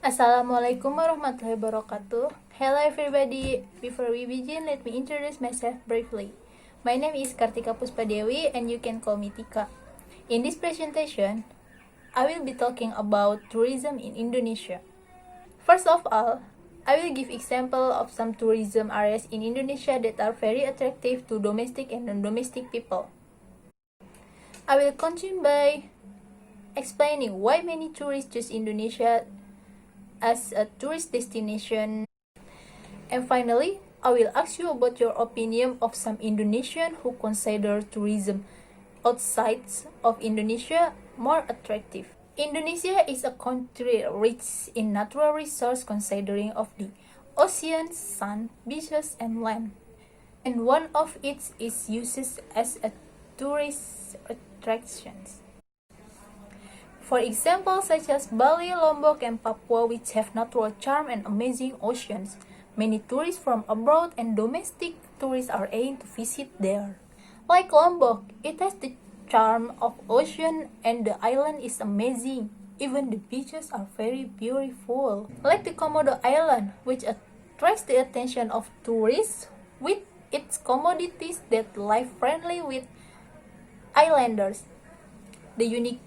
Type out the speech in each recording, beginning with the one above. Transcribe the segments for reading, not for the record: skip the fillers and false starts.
Assalamualaikum warahmatullahi wabarakatuh. Hello everybody. Before we begin, let me introduce myself briefly. My name is Kartika Puspa Dewi and you can call me Tika. In this presentation, I will be talking about tourism in Indonesia. First of all, I will give example of some tourism areas in Indonesia that are very attractive to domestic and non-domestic people. I will continue by explaining why many tourists choose Indonesia as a tourist destination. And finally, I will ask you about your opinion of some Indonesian who consider tourism outside of Indonesia more attractive. Indonesia is a country rich in natural resources considering of the ocean, sun, beaches, and land. And one of it is used as a tourist attractions. For example, such as Bali, Lombok, and Papua, which have natural charm and amazing oceans. Many tourists from abroad and domestic tourists are aiming to visit there. Like Lombok, it has the charm of ocean and the island is amazing. Even the beaches are very beautiful. Like the Komodo Island, which attracts the attention of tourists with its commodities that live friendly with islanders. The unique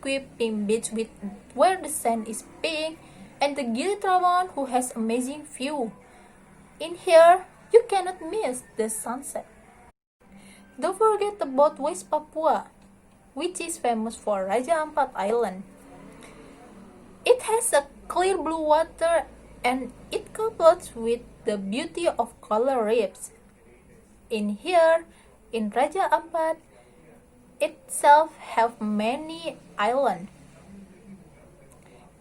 weeping beach with where the sand is pink, and the Gilitrawan who has amazing view. In here, you cannot miss the sunset. Don't forget about West Papua, which is famous for Raja Ampat Island. It has a clear blue water and it coupled with the beauty of coral reefs. In here, in Raja Ampat, itself have many islands,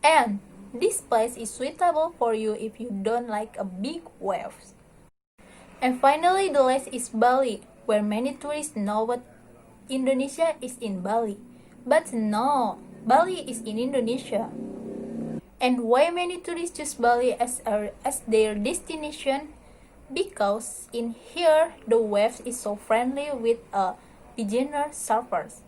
and this place is suitable for you if you don't like a big waves. And finally, the last is Bali, where many tourists know what Indonesia is in Bali, but no, Bali is in Indonesia. And why many tourists choose Bali as their destination? Because in here the waves is so friendly with a beginner surfers.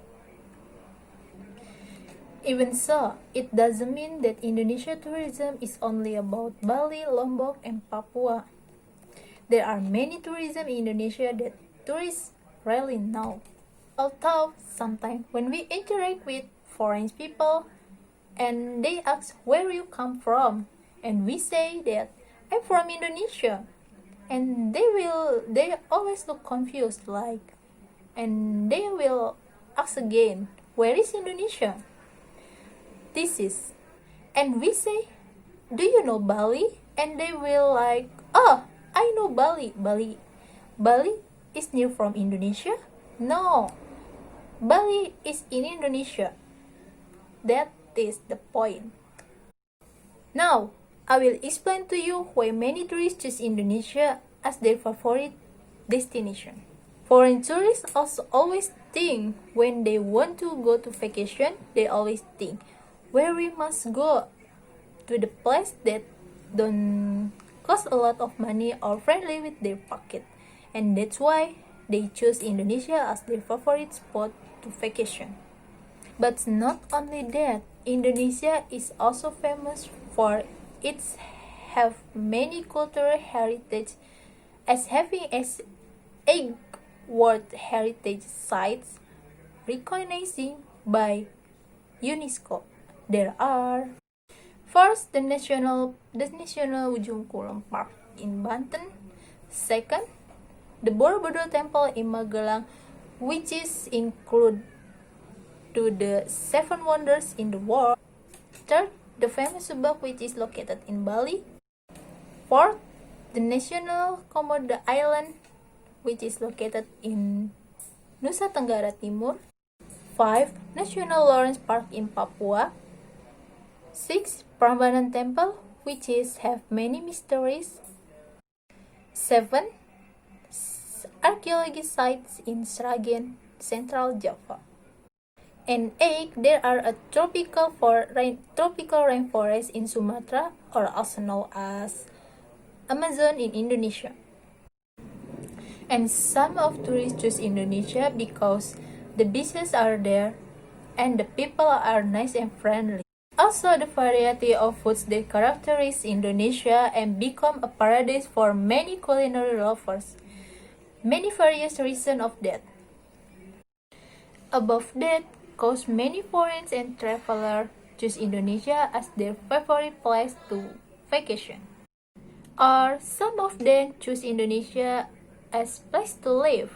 Even so, it doesn't mean that Indonesia tourism is only about Bali, Lombok, and Papua. There are many tourism in Indonesia that tourists rarely know. Although sometimes when we interact with foreign people and they ask where you come from, and we say that I'm from Indonesia, and they always look confused like, and they will ask again, where is Indonesia? And we say, do you know Bali? And they will like, oh, I know Bali. Bali is near from Indonesia? No, Bali is in Indonesia. That is the point. Now, I will explain to you why many tourists choose Indonesia as their favorite destination. Foreign tourists also always think when they want to go to vacation, they always think where we must go to the place that don't cost a lot of money or friendly with their pocket. And that's why they choose Indonesia as their favorite spot to vacation. But not only that, Indonesia is also famous for its have many cultural heritage as having as a World Heritage Sites recognized by UNESCO. There are first the National Ujung Kulon Park in Banten. Second, the Borobudur Temple in Magelang, which is included to the 7 wonders in the world. Third, the famous Subak, which is located in Bali. Fourth, the National Komodo Island, which is located in Nusa Tenggara Timur. 5. National Lawrence Park in Papua. 6. Prambanan Temple, which is have many mysteries. 7. Archaeology sites in Sragen, Central Java. And 8. There are a tropical rainforest in Sumatra, or also known as Amazon in Indonesia. And some of tourists choose Indonesia because the beaches are there and the people are nice and friendly. also the variety of foods that characterize Indonesia and become a paradise for many culinary lovers. Many various reasons of that. Above that, cause many foreigners and travelers choose Indonesia as their favorite place to vacation. Or some of them choose Indonesia as place to live.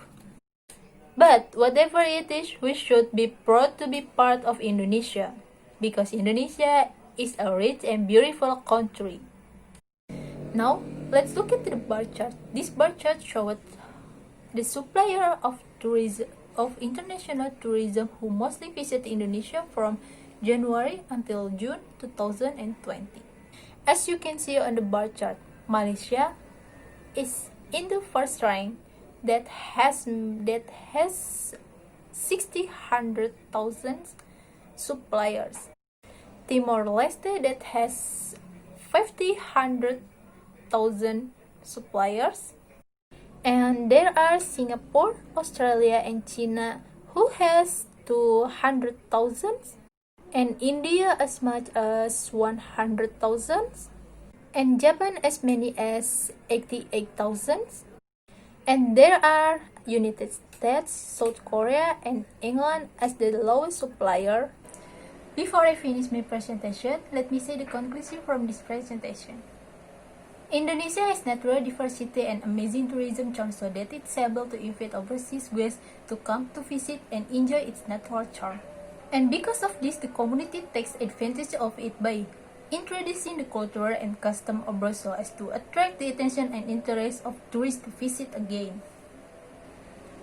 But whatever it is, we should be proud to be part of Indonesia, because Indonesia is a rich and beautiful country. Now, let's look at the bar chart. This bar chart shows the supplier of tourism of international tourism who mostly visit Indonesia from January until June 2020. As you can see on the bar chart, Malaysia is in the first rank that has 600,000 suppliers. Timor-Leste that has 500,000 suppliers. And there are Singapore, Australia, and China who has 200,000, and India as much as 100,000, and Japan as many as 88,000. And there are United States, South Korea, and England as the lowest supplier. Before I finish my presentation, let me say the conclusion from this presentation. Indonesia has natural diversity and amazing tourism charm so that it's able to invite overseas guests to come to visit and enjoy its natural charm. And because of this, the community takes advantage of it by introducing the culture and custom abroad so as to attract the attention and interest of tourists to visit again.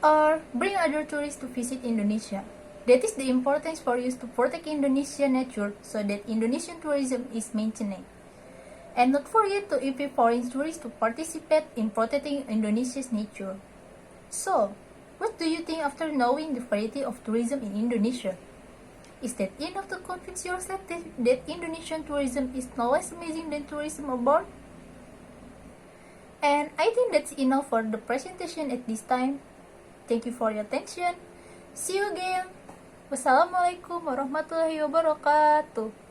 Or bring other tourists to visit Indonesia. That is the importance for us to protect Indonesian nature so that Indonesian tourism is maintained. And not forget to invite foreign tourists to participate in protecting Indonesia's nature. So, what do you think after knowing the variety of tourism in Indonesia? Is that enough to convince yourself that Indonesian tourism is no less amazing than tourism abroad? And I think that's enough for the presentation at this time. Thank you for your attention. See you again. Wassalamualaikum warahmatullahi wabarakatuh.